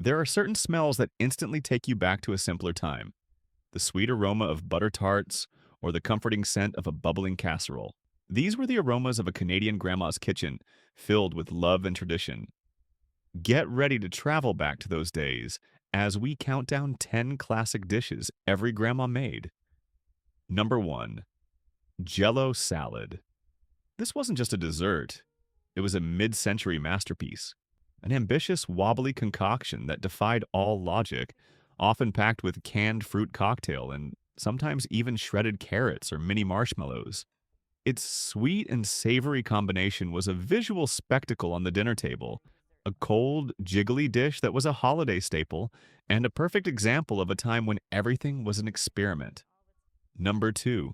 There are certain smells that instantly take you back to a simpler time. The sweet aroma of butter tarts or the comforting scent of a bubbling casserole. These were the aromas of a Canadian grandma's kitchen, filled with love and tradition. Get ready to travel back to those days as we count down 10 classic dishes every grandma made. Number 1. Jello Salad. This wasn't just a dessert, it was a mid century masterpiece. An ambitious, wobbly concoction that defied all logic, often packed with canned fruit cocktail and sometimes even shredded carrots or mini marshmallows. Its sweet and savory combination was a visual spectacle on the dinner table, a cold, jiggly dish that was a holiday staple, and a perfect example of a time when everything was an experiment. Number 2.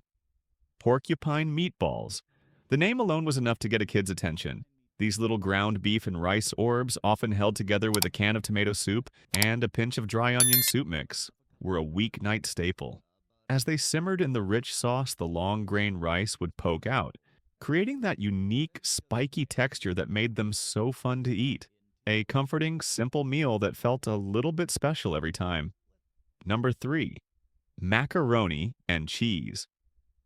Porcupine Meatballs. The name alone was enough to get a kid's attention. These little ground beef and rice orbs, often held together with a can of tomato soup and a pinch of dry onion soup mix, were a weeknight staple. As they simmered in the rich sauce, the long grain rice would poke out, creating that unique, spiky texture that made them so fun to eat. A comforting, simple meal that felt a little bit special every time. Number 3. Macaroni and cheese.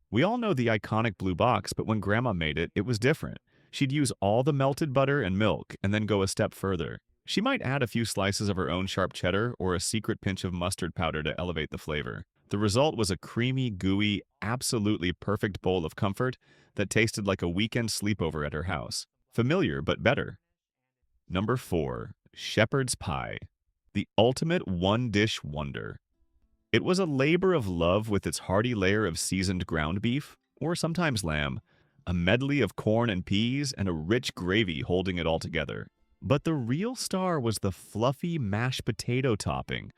We all know the iconic blue box, but when Grandma made it, it was different. She'd use all the melted butter and milk and then go a step further. She might add a few slices of her own sharp cheddar or a secret pinch of mustard powder to elevate the flavor. The result was a creamy, gooey, absolutely perfect bowl of comfort that tasted like a weekend sleepover at her house. Familiar, but better. Number 4. Shepherd's Pie. The ultimate one-dish wonder. It was a labor of love with its hearty layer of seasoned ground beef, or sometimes lamb, a medley of corn and peas, and a rich gravy holding it all together. But the real star was the fluffy mashed potato topping,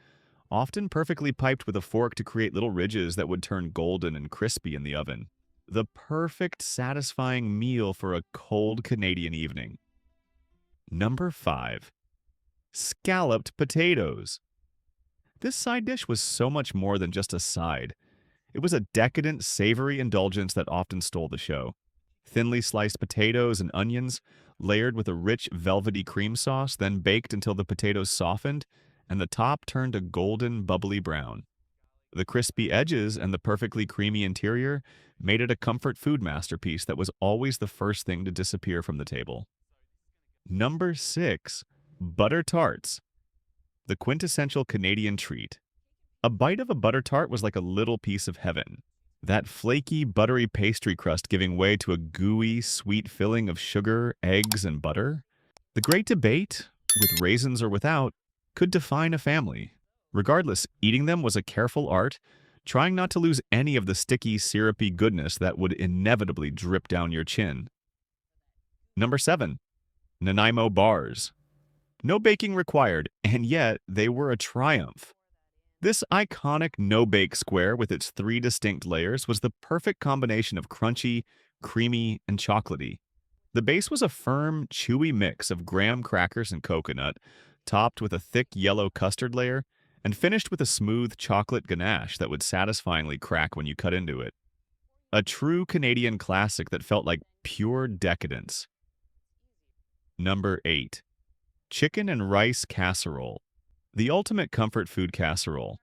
often perfectly piped with a fork to create little ridges that would turn golden and crispy in the oven. The perfect, satisfying meal for a cold Canadian evening. Number 5. Scalloped Potatoes. This side dish was so much more than just a side. It was a decadent, savory indulgence that often stole the show. Thinly sliced potatoes and onions, layered with a rich, velvety cream sauce, then baked until the potatoes softened and the top turned a golden, bubbly brown. The crispy edges and the perfectly creamy interior made it a comfort food masterpiece that was always the first thing to disappear from the table. Number 6. Butter Tarts. The quintessential Canadian treat. A bite of a butter tart was like a little piece of heaven. That flaky, buttery pastry crust giving way to a gooey, sweet filling of sugar, eggs, and butter. The great debate, with raisins or without, could define a family. Regardless, eating them was a careful art, trying not to lose any of the sticky, syrupy goodness that would inevitably drip down your chin. Number 7. Nanaimo Bars. No baking required, and yet they were a triumph. This iconic no-bake square with its 3 distinct layers was the perfect combination of crunchy, creamy, and chocolatey. The base was a firm, chewy mix of graham crackers and coconut, topped with a thick yellow custard layer, and finished with a smooth chocolate ganache that would satisfyingly crack when you cut into it. A true Canadian classic that felt like pure decadence. Number 8. Chicken and rice casserole. The ultimate comfort food casserole.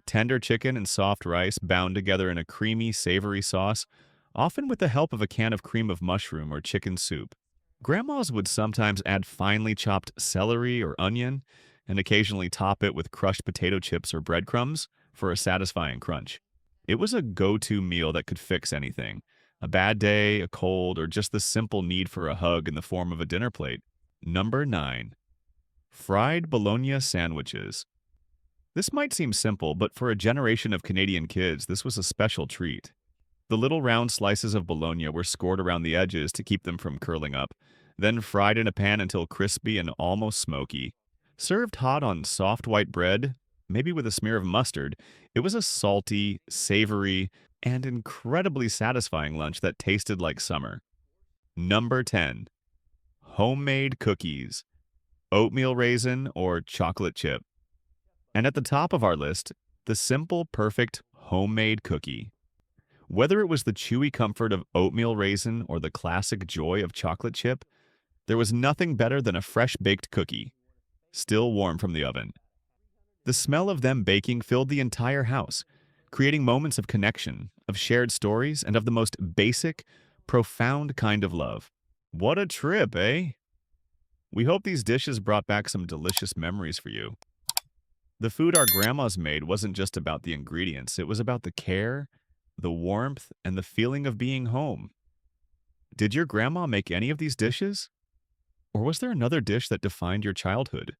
Tender chicken and soft rice bound together in a creamy, savory sauce, often with the help of a can of cream of mushroom or chicken soup. Grandmas would sometimes add finely chopped celery or onion, and occasionally top it with crushed potato chips or breadcrumbs for a satisfying crunch. It was a go-to meal that could fix anything. A bad day, a cold, or just the simple need for a hug in the form of a dinner plate. Number 9. Fried Bologna sandwiches. This might seem simple, but for a generation of Canadian kids, this was a special treat. The little round slices of bologna were scored around the edges to keep them from curling up, then fried in a pan until crispy and almost smoky. Served hot on soft white bread, maybe with a smear of mustard, it was a salty, savory, and incredibly satisfying lunch that tasted like summer. Number 10. Homemade cookies. Oatmeal raisin or chocolate chip. And at the top of our list, the simple, perfect homemade cookie. Whether it was the chewy comfort of oatmeal raisin or the classic joy of chocolate chip, there was nothing better than a fresh baked cookie. still warm from the oven. The smell of them baking filled the entire house, creating moments of connection, of shared stories, and of the most basic, profound kind of love. What a trip, eh? We hope these dishes brought back some delicious memories for you. The food our grandmas made wasn't just about the ingredients, it was about the care, the warmth, and the feeling of being home. Did your grandma make any of these dishes? Or was there another dish that defined your childhood?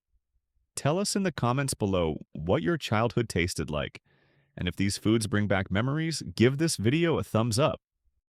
Tell us in the comments below what your childhood tasted like. And if these foods bring back memories, give this video a thumbs up.